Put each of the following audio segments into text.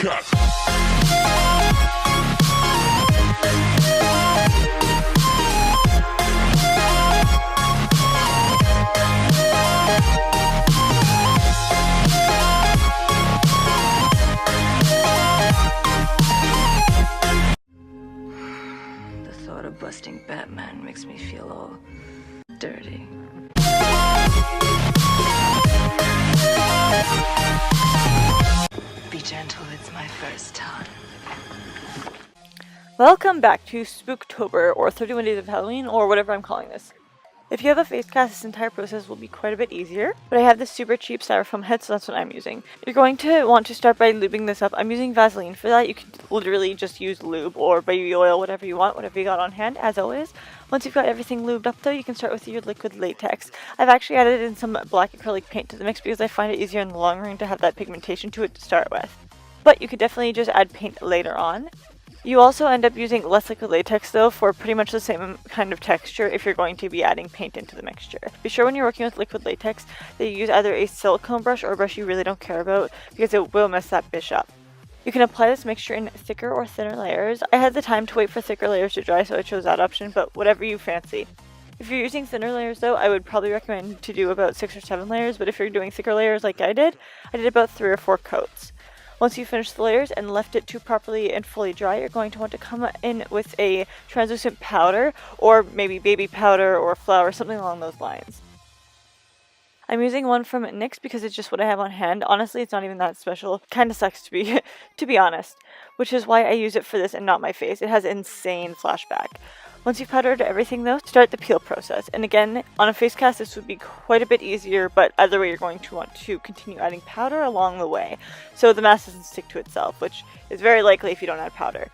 The thought of busting Batman makes me feel all dirty. Be gentle, it's my first time. Welcome back to Spooktober, or 31 Days of Halloween, or whatever I'm calling this. If you have a face cast, this entire process will be quite a bit easier, but I have this super cheap styrofoam head, so that's what I'm using. You're going to want to start by lubing this up. I'm using Vaseline for that. You can literally just use lube or baby oil, whatever you want, whatever you got on hand, as always. Once you've got everything lubed up though, you can start with your liquid latex. I've actually added in some black acrylic paint to the mix because I find it easier in the long run to have that pigmentation to it to start with. But you could definitely just add paint later on. You also end up using less liquid latex though for pretty much the same kind of texture if you're going to be adding paint into the mixture. Be sure when you're working with liquid latex that you use either a silicone brush or a brush you really don't care about because it will mess that bitch up. You can apply this mixture in thicker or thinner layers. I had the time to wait for thicker layers to dry, so I chose that option, but whatever you fancy. If you're using thinner layers though, I would probably recommend to do about 6 or 7 layers, but if you're doing thicker layers like I did about 3 or 4 coats. Once you finish the layers and left it to properly and fully dry, you're going to want to come in with a translucent powder, or maybe baby powder or flour, something along those lines. I'm using one from NYX because it's just what I have on hand. Honestly, it's not even that special. Kind of sucks to be honest, which is why I use it for this and not my face. It has insane flashback. Once you've powdered everything though, start the peel process. And again, on a face cast this would be quite a bit easier, but either way you're going to want to continue adding powder along the way, so the mask doesn't stick to itself, which is very likely if you don't add powder.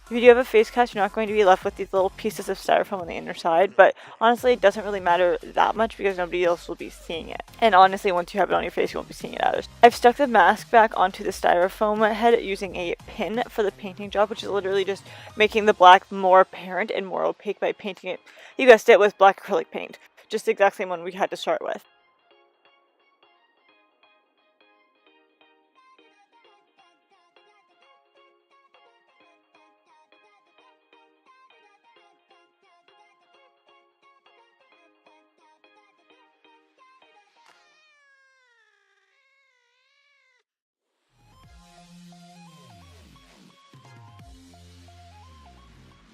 If you do have a face cast, you're not going to be left with these little pieces of styrofoam on the inner side, but honestly it doesn't really matter that much because nobody else will be seeing it. And honestly, once you have it on your face, you won't be seeing it either. I've stuck the mask back onto the styrofoam head using a pin for the painting job, which is literally just making the black more apparent and more opaque by painting it, you guessed it, with black acrylic paint. Just the exact same one we had to start with.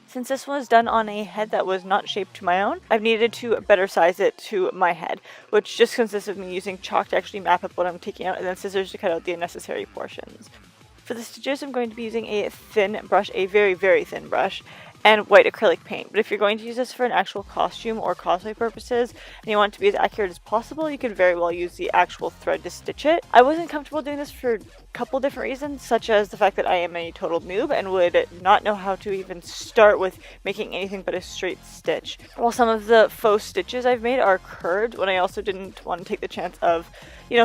Since this was done on a head that was not shaped to my own, I've needed to better size it to my head, which just consists of me using chalk to actually map up what I'm taking out and then scissors to cut out the unnecessary portions. For the stitches, I'm going to be using a thin brush, a very, very thin brush, and white acrylic paint. But if you're going to use this for an actual costume or cosplay purposes, and you want it to be as accurate as possible, you could very well use the actual thread to stitch it. I wasn't comfortable doing this for a couple different reasons, such as the fact that I am a total noob and would not know how to even start with making anything but a straight stitch. While some of the faux stitches I've made are curved, when I also didn't want to take the chance of,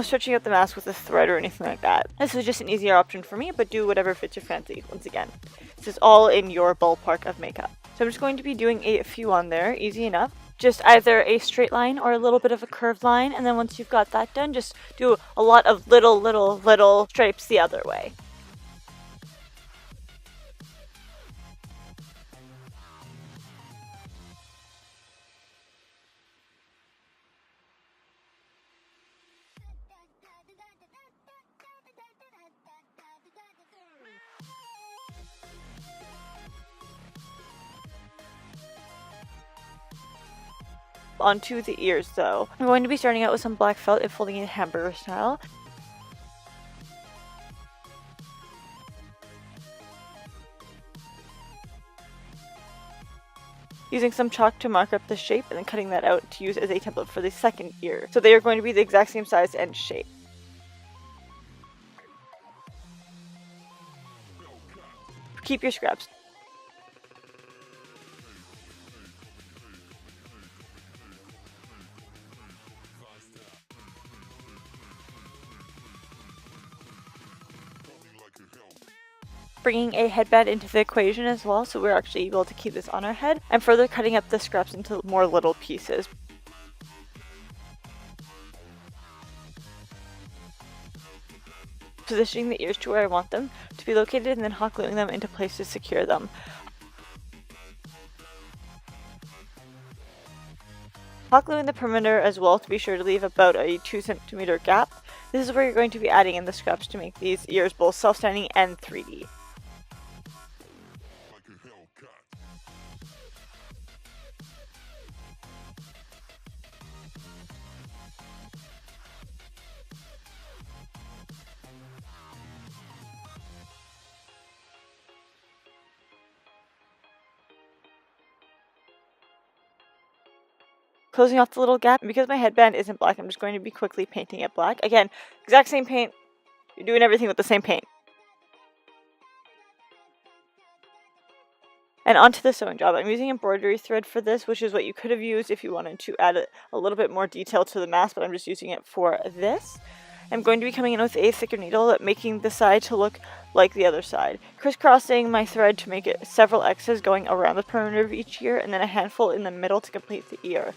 stretching out the mask with a thread or anything like that. This was just an easier option for me, but do whatever fits your fancy. Once again, this is all in your ballpark of makeup. So I'm just going to be doing a few on there, easy enough. Just either a straight line or a little bit of a curved line, and then once you've got that done, just do a lot of little stripes the other way. onto the ears though. I'm going to be starting out with some black felt and folding it hamburger style. Using some chalk to mark up the shape and then cutting that out to use as a template for the second ear. So they are going to be the exact same size and shape. Keep your scraps. Bringing a headband into the equation as well, so we're actually able to keep this on our head, and further cutting up the scraps into more little pieces. Positioning the ears to where I want them to be located and then hot gluing them into place to secure them. Hot gluing the perimeter as well to be sure to leave about a 2 cm gap. This is where you're going to be adding in the scraps to make these ears both self-standing and 3D. Closing off the little gap, and because my headband isn't black, I'm just going to be quickly painting it black. Again, exact same paint. You're doing everything with the same paint. And onto the sewing job. I'm using embroidery thread for this, which is what you could have used if you wanted to add a little bit more detail to the mask, but I'm just using it for this. I'm going to be coming in with a thicker needle, making the side to look like the other side. Crisscrossing my thread to make it several X's going around the perimeter of each ear, and then a handful in the middle to complete the ear.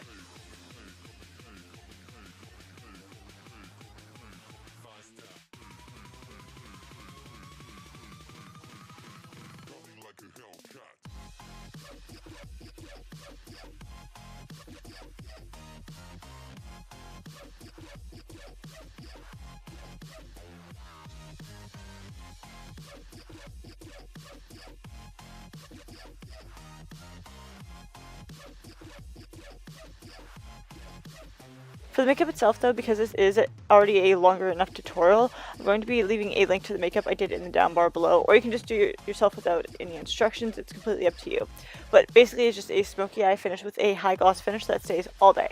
For the makeup itself though, because this is already a longer enough tutorial, I'm going to be leaving a link to the makeup I did in the down bar below, or you can just do it yourself without any instructions. It's completely up to you. But basically it's just a smoky eye finish with a high gloss finish that stays all day.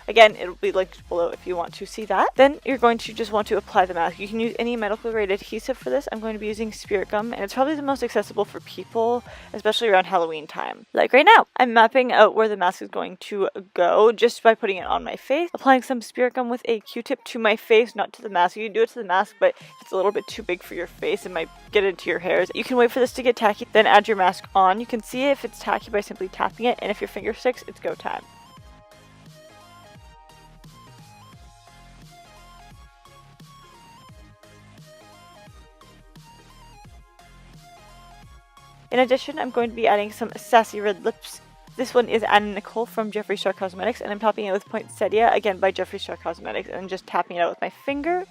Again, it'll be linked below if you want to see that. Then you're going to just want to apply the mask. You can use any medical grade adhesive for this. I'm going to be using Spirit Gum, and it's probably the most accessible for people, especially around Halloween time. Like right now, I'm mapping out where the mask is going to go just by putting it on my face. Applying some Spirit Gum with a Q-tip to my face, not to the mask. You can do it to the mask, but if it's a little bit too big for your face, it might get into your hairs. You can wait for this to get tacky, then add your mask on. You can see if it's tacky by simply tapping it, and if your finger sticks, it's go time. In addition, I'm going to be adding some sassy red lips. This one is Anna Nicole from Jeffree Star Cosmetics, and I'm topping it with Poinsettia, again by Jeffree Star Cosmetics, and just tapping it out with my finger.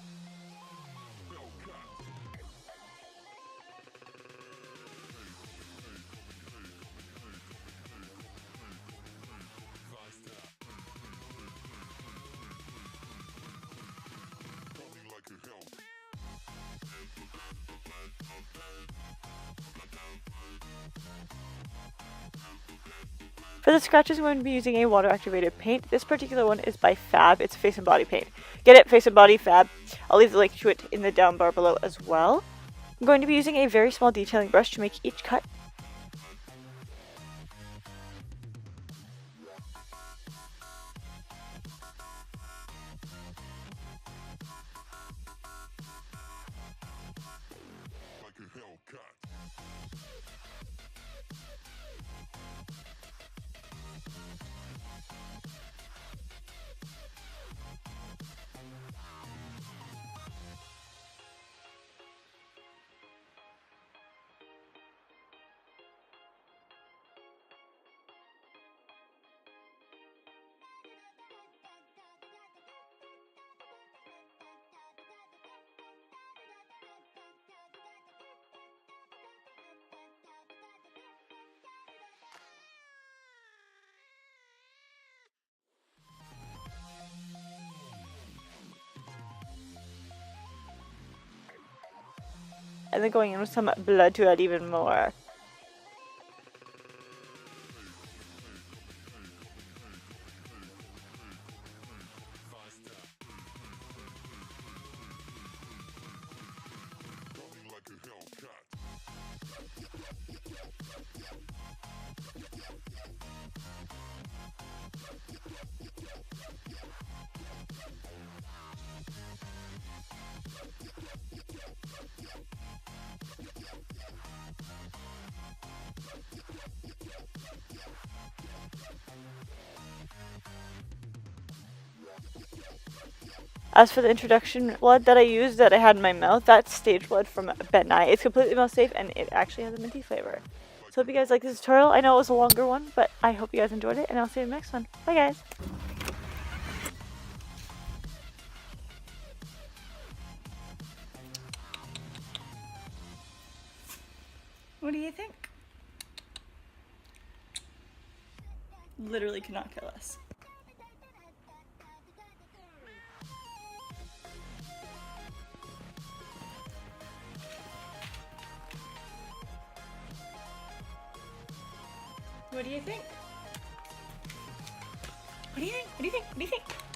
For the scratches, I'm going to be using a water activated paint. This particular one is by Fab. It's face and body paint. Get it? Face and body, Fab. I'll leave the link to it in the down bar below as well. I'm going to be using a very small detailing brush to make each cut. Like a Hellcat. and then going in with some blood to add even more. Coming like a Hellcat. As for the introduction blood that I used that I had in my mouth, that's stage blood from Ben Nye. It's completely mouth safe and it actually has a minty flavor. So hope you guys like this tutorial. I know it was a longer one, but I hope you guys enjoyed it, and I'll see you in the next one. Bye guys! What do you think? Literally cannot kill us. What do you think? What do you think? What do you think? What do you think?